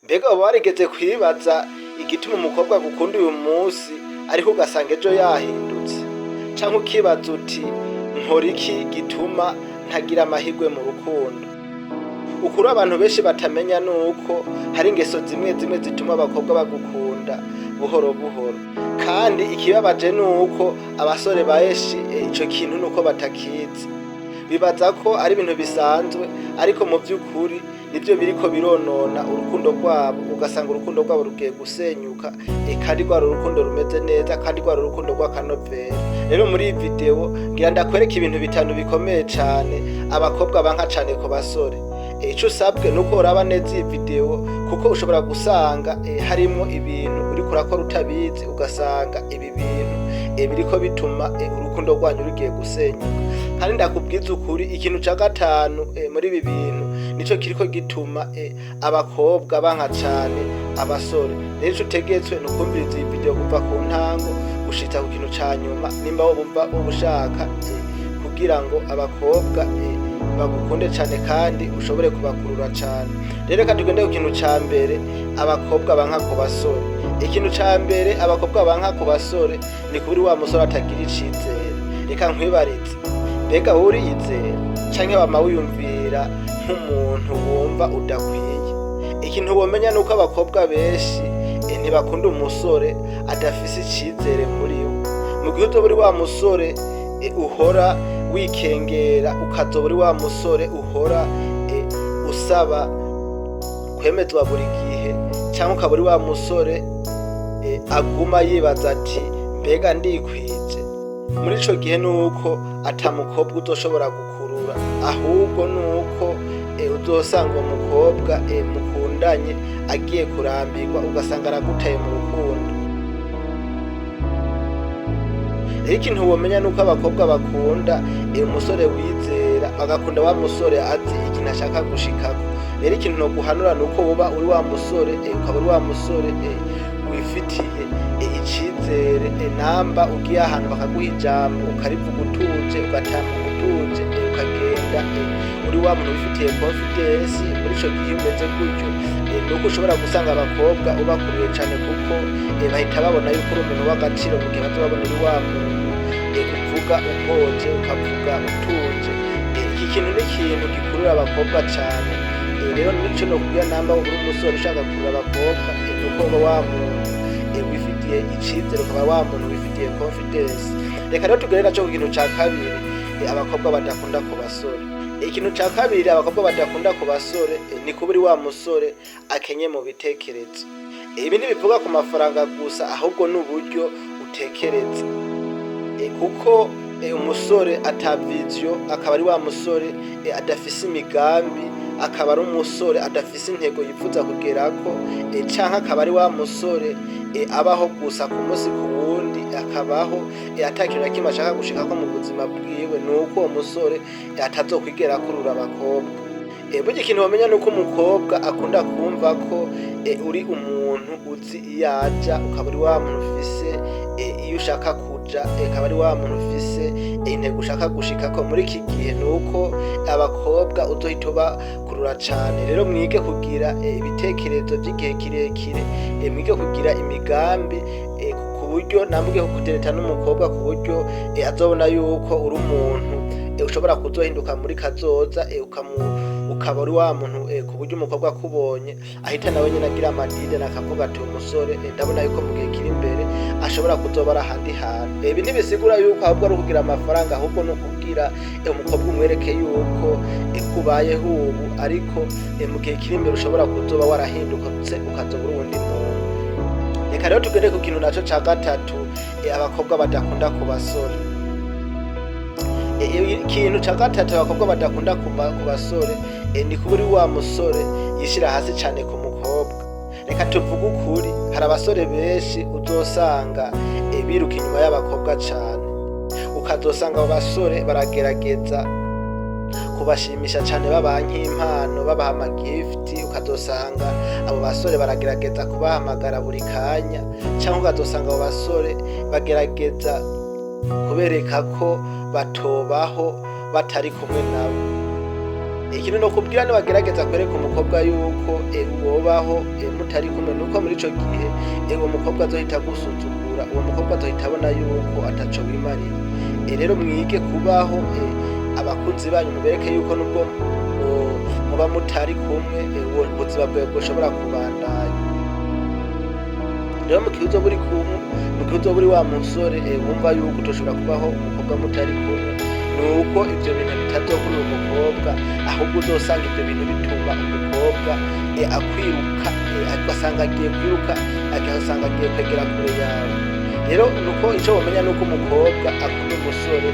Mbega uba warigeze kwibaza igituma umukobwa agukunda uyu munsi ariko ugasanga ejo yahindutse? Canke ukibaza uti nkora iki gituma ntagira amahirwe mu rukundo? Ukuri abantu benshi batamenya nuko hari ingeso zimwe zimwe zituma abakobwa bagukunda buhoro buhoro, kandi ikibabaje nuko abasore benshi ico kintu nuko batakizi. Bibaza ko ari ibintu bisanzwe, ariko mu vy'ukuri nivyo biriko bironona urukundo rwabo, ugasanga urukundo rwabo rugiye gusenyuka, kandi rwari urukundo rumeze neza, kandi rwari urukundo rw'akanovera. Rero muri iyi video ngira ndakwereka ibintu bitanu bikomeye cane abakobwa banka cane ku basore. Ico usabwe nuko uraba neza iyi video, kuko ushobora gusanga harimwo ibintu uriko urakora utabizi, ugasanga ibi bintu biriko bituma urukundo rwanyu rugiye gusenyuka. Kandi ndakubwiza ukuri, ikintu ca gatanu muri ibi bintu nico kiriko gituma abakobwa banka cane abasore. Rero ico utegetswe nukumviriza iyi video kuva ku ntango gushitsa ku kintu ca nyuma, nimba woba ushaka kugira ngo abakobwa bagukunde cane kandi ushobore kubakurura cane. Rero reka tugende ku kintu ca mbere abakobwa banka ku basore. Ikintu ca mbere abakobwa banka ku basore ni kuburi wa musore atagira icizere. Reka nkwibarize, mbega uriyizera canke wama wiyumvira nk'umuntu wumva udakwiye? Ikintu womenya nuko abakobwa benshi ntibakunda umusore adafise icizere muri we. Mu gihe uzoba uri wa musore uhora wikengera, ukazoba uri wa musore uhora usaba kwemezwa buri gihe, canke ukaba uri wa musore aguma yibaza ati mbega ndikwije, muri ico gihe nuko ata mukobwa uzoshobora gukurura, ahubwo nuko uzosanga uwo mukobwa mukundanye agiye kurambirwa, ugasanga aragutaye mu rukundo. Rero ikintu womenya nuko abakobwa bakunda umusore wizera, bagakunda wa musore azi ikintu ashaka gushikako. Rero ikintu noguhanura nuko woba uri wa musore ukaba uri wa musore wifitiye icizere, namba ugiye ahantu bakaguha ijambo ukarivuga utuje, ugatambuka utuje, ukagenda uri wa muntu wifitiye confidence. Muri ico gihe umeze gutyo nuko ushobora gusanga abakobwa ubakuriye cane, kuko bahita babona yuko uri umuntu w'agaciro, mu gihe bazobabona uri wa muntu uvuga upoje, ukavuga utuje. Iki kintu ni ikintu gikurura abakobwa cane. Rero nico nokubwira, namba uri umusore ushaka gukurura abakobwa nuko uba wa muntu wifitiye icizere, ukaba wa muntu wifitiye confidence. Reka rero tugere naco ku kintu ca kabiri abakobwa badakunda ku basore. Ikintu ca kabiri abakobwa badakunda ku basore ni kuba uri wa musore akenye mu bitekerezo. Ibi ntibivuga ku mafaranga gusa, ahubwo n'uburyo utekereza, kuko umusore ata vision, akaba ari wa musore adafise imigambi, akaba ari umusore adafise intego yifuza kugerako, canke akaba ari wa musore abaho gusa ku munsi ku wundi, akabaho ata kintu na kimwe ashaka gushikako mu buzima bwiwe. Nuko uwo musore atazokwigera akurura abakobwa. Burya ikintu wamenya nuko umukobwa akunda kumva ko uri umuntu uzi iyo aja, ukaba uri wa muntu ufise iyo ushaka kuja, akaba ari wa muntu ufise intego ushaka gushikako. Muri iki gihe nuko abakobwa uzohita ubakurura cane. Rero mwige kugira ibitekerezo vy'igihe kirekire, mwige kugira imigambi, ku buryo namwe kudereta n'umukobwa, ku buryo azobona yuko uri umuntu ushobora kuzohinduka muri kazoza, ukaba uri wa muntu ku buryo umukobwa akubonye ahita nawe nyene agira amadide, nakavuga ati umusore ndabona yuko mu gihe kiri imbere ashobora kuzoba ari ahandi hantu. Ibi ntibisigura yuko ahubwo ari ukugira amafaranga, ahubwo no kugira umukobwa umwereke yuko kubayeho ubu, ariko mu gihe kiri imbere ushobora kuzoba warahindutse ukazoba uri uwundi muntu. Reka rero tugende ku kintu naco ca gatatu abakobwa badakunda ku basore. Ikintu ca gatatu abakobwa badakunda ku basore ni kuba uri wa musore yishira hasi cane ku mukobwa. Reka tuvuge ukuri, hari abasore benshi uzosanga biruka inyuma y'abakobwa cane, ukazosanga abo basore baragerageza kubashimisha cane, babaha nk'impano, babaha amagifti. Ukazosanga abo basore baragerageza kubahamagara buri kanya, canke ukazosanga abo basore bagerageza kubereka ko batobaho batari kumwe nabo. ikintu no kubwira ni bagerageza kwereka umukobwa yuko wobaho mutari kumwe, nuko muri ico gihe uwo mukobwa azohita gusuzugura, uwo mukobwa azohita abona yuko ataco wimariye. Rero mwige kubaho abakunzi banyu, mubereke yuko nubwo muba mutari kumwe ubuzima bwawe bushobora kubandanya. Rero mu gihe uzoba uri kumwe, mu gihe uzoba uri wa musore wumva yuko utoshobora kubaho umukobwa mutari kumwe, nuko ivyo bintu bitazokurira umukobwa, ahubwo uzosanga ivyo bintu bituma umukobwa akwiruka, agasanga agiye kwiruka, agasanga agiye kwegera kure yawe. Rero nuko ico womenya nuko umukobwa akunda umusore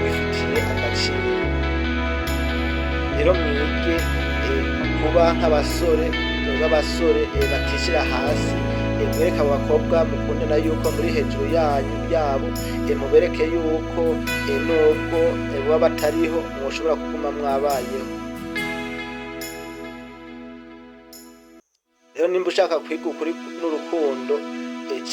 bifitiye agaciro. Rero mwige kuba nk'abasore b'abasore batishira hasi, mwereke abo bakobwa mukundana yuko muri hejuru yabo, mubereke yuko nubwo baba batariho mushobora kuguma mwabayeho. Rero nimba ushaka kwiga ukuri n'urukundo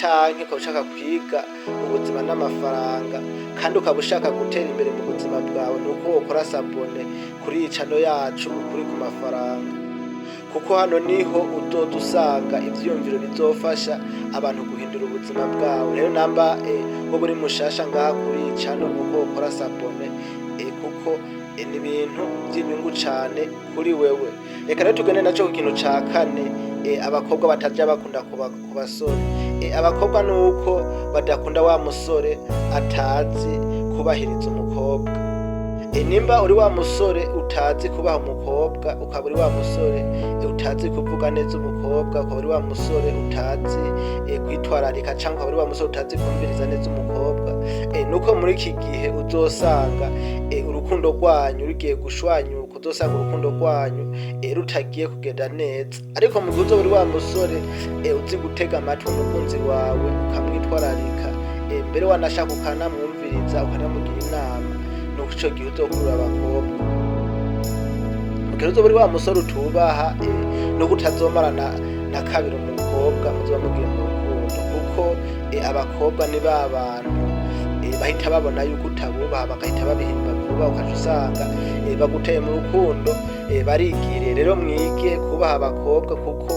canke ukaba ushaka kwiga ubuzima n'amafaranga, kandi ukaba ushaka gutera imbere mu buzima bwawe, nuko wokora sabone kuri iyi channel yacu Ukuri ku Mafaranga, kuko hano niho uzoza usanga ivyiyumviro bizofasha abantu guhindura ubuzima bwawe. Rero namba wowe uri mushasha ngaha kuri iyi channel, nuko wokora sabone kuko ni ibintu by'inyungu cane kuri wewe. Reka rero tugende naco ku kintu ca kane, abakobwa bataja bakunda ku basore. Abakobwa nuko badakunda wa musore atazi kubahiriza umukobwa. Nimba uri wa musore utazi kubaha umukobwa, ukaba uri wa musore utazi kuvuga neza umukobwa, ukaba uri wa musore utazi kwitwararika, canke ukaba uri wa musore utazi kumviriza neza umukobwa, nuko muri iki gihe uzosanga urukundo rwanyu rugiye gushwanyuka, uzosanga urukundo rwanyu rutagiye kugenda neza. Ariko mu gihe uzoba uri wa musore uzi gutega amatwi umukunzi wawe, ukamwitwararika, mbere wanashaka ukanamwumviriza, ukanamugira inama, nuko ico gihe uzokurura abakobwa. Mu gihe uzoba uri wa musore utubaha, nuko utazomarana na kabiri umukobwa muzoba mugiye mu rukundo, kuko abakobwa ni ba bantu bahita babona yuko utabubaha, bagahita babihimba vuba, ukaca usanga baguteye mu rukundo barigiriye. Rero mwige kubaha abakobwa, kuko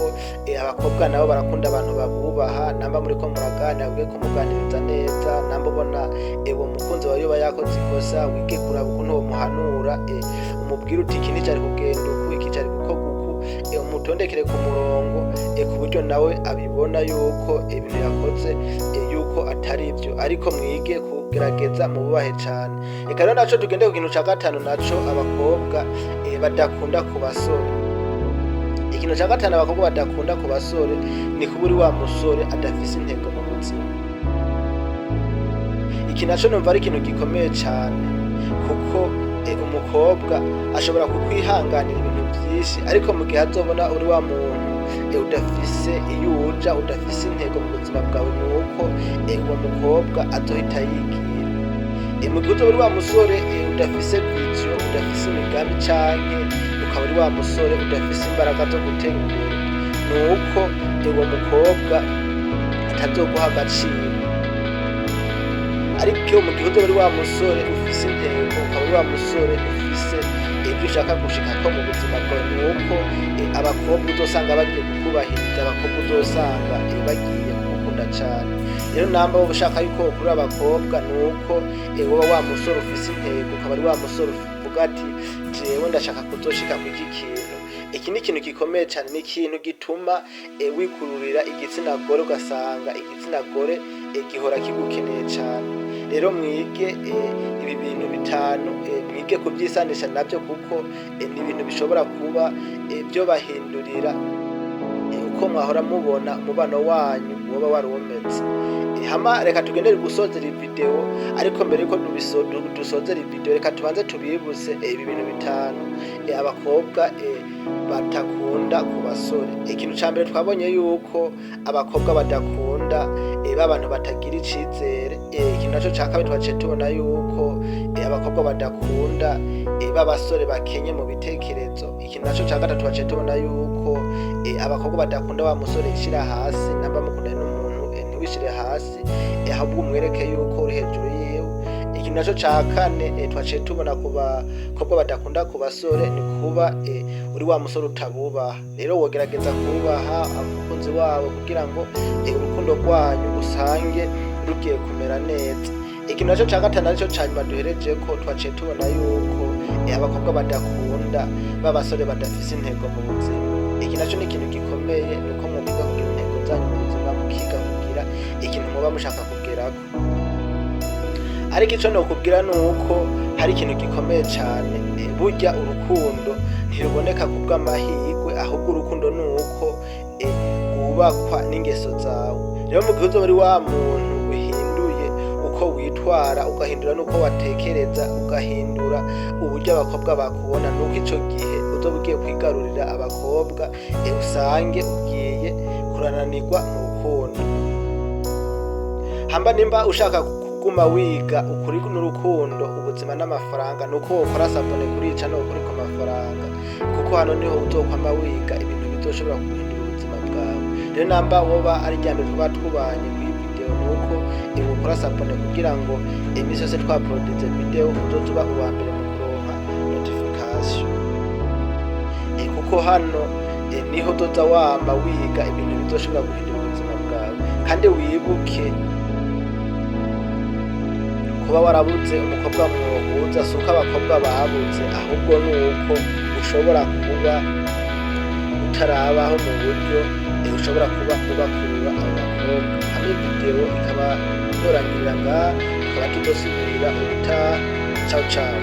abakobwa nabo barakunda abantu babubaha. Namba muriko muraganira, wige kumuganiriza neza. Namba ubona uwo mukunzi wawe yoba yakoze ikosa, wige kuraba ukuntu womuhanura, umubwire uti iki nicari kugenda uku, iki cari gukorwa uku, umutondekere ku murongo, ku buryo nawe abibona yuko ibintu yakoze yuko atari ivyo. Ariko mwige kugerageza mububahe cane. Reka rero naco tugende ku kintu ca gatanu, naco abakobwa badakunda ku basore. Ikintu ca gatanu abakobwa badakunda ku basore ni kuba uri wa musore adafise intego mu buzima. Iki naco numva ari ikintu gikomeye cane, kuko umukobwa ashobora kukwihanganira ibintu vyinshi, ariko mu gihe azobona uri wa muntu udafise iyo uja, udafise intego mu buzima bwawe, nuko uwo mukobwa azohita yigira. Mu gihe uzoba uri wa musore udafise vision, udafise imigambi, canke ukaba uri wa musore udafise imbaraga zo gutera imbere, nuko uwo mukobwa atazoguha agaciro. Ariko mu gihe uzoba uri wa musore ufise intego, ukaba uri wa musore ufise ibyo ushaka gushikako mu buzima bwawe, nuko abakobwa uzosanga bagiye kukubahiriza, abakobwa uzosanga bagiye kugukunda cane. Rero namba wowe ushaka yuko kuri abakobwa, nuko woba wa musore ufise intego, ukaba ari wa musore uvuga ati jewe ndashaka kuzoshika ku iki kintu. Iki ni ikintu gikomeye cane, ni ikintu gituma wikururira igitsina gore, ugasanga igitsina gore gihora kigukeneye cane. Rero mwige ibi bintu bitanu, mwige kubyisanisha navyo, kuko ni ibintu bishobora kuba byo bahindurira uko mwahora mubona umubano wanyu woba warometse. Hama reka tugendere gusozera video, ariko mbere yuko dusozera video, reka tubanze tubibuze ibi bintu bitanu abakobwa batakunda ku basore. Ikintu ca mbere twabonye yuko abakobwa badakunda abantu batagira icizere. Ikintu naco ca kabiri twaciye tubona yuko abakobwa badakunda b'abasore bakenye mu bitekerezo. Ikintu naco ca gatatu twaciye tubona yuko abakobwa badakunda wa musore yishira hasi. Namba mukundana n'umuntu ntiwishire hasi, ahubwo umwereke yuko uri hejuru yiwe. Ikintu ikintu naco ca kane twaciye tubona ku bakobwa badakunda ku basore ni kuba uri wa musore utabubaha. Rero wogerageza kubaha umukunzi wawe kugira ngo urukundo rwanyu usange rugiye kumera neza. Ikintu naco ca gatanu arico ca nyuma duherejeko, twaciye tubona yuko abakobwa badakunda b'abasore badafise intego mu buzima. Iki naco ni ikintu gikomeye, nuko mwiga kugira intego zanyu mu buzima, mukiga kugira ikintu muba mushaka kugerako. Ariko ico nokubwira nuko hari ikintu gikomeye cane, burya urukundo ntiruboneka kubw'amahirwe, ahubwo urukundo nuko rwubakwa n'ingeso zawe. Rero mu gihe uzoba uri wa muntu uhinduye uko witwara, ugahindura n'uko watekereza, ugahindura uburyo abakobwa bakubona, nuko ico gihe uzoba ugiye kwigarurira abakobwa usange ugiye kurananirwa mu rukundo. Hamba nimba ushaka kuguma wiga ukuri n'urukundo, ubuzima n'amafaranga, nuko wokora sabone kurica no kuri ku mafaranga, kuko hano niho uzokwama wiga ibintu bizoshobora guhindura ubuzima bwawe. Rero namba woba ari ryambere tuba twubanye kuri video, nuko ukora sabone kugira ngo imisi yose twaproduce video uzoze uba uwa mbere mu kuronka notification. Kuko hano niho uzoza wama wiga ibintu bizoshobora guhindura ubuzima bwawe. Kandi wibuke kuba warabuze umukobwa mwohuza suko abakobwa babuze, ahubwo nuko ushobora kuba utarabaho mu buryo ushobora kuba ubakurura abakobwa. Hamwe video ikaba yorangirira ngaha, tukaba tudosubira ubutaha. Ciao ciao.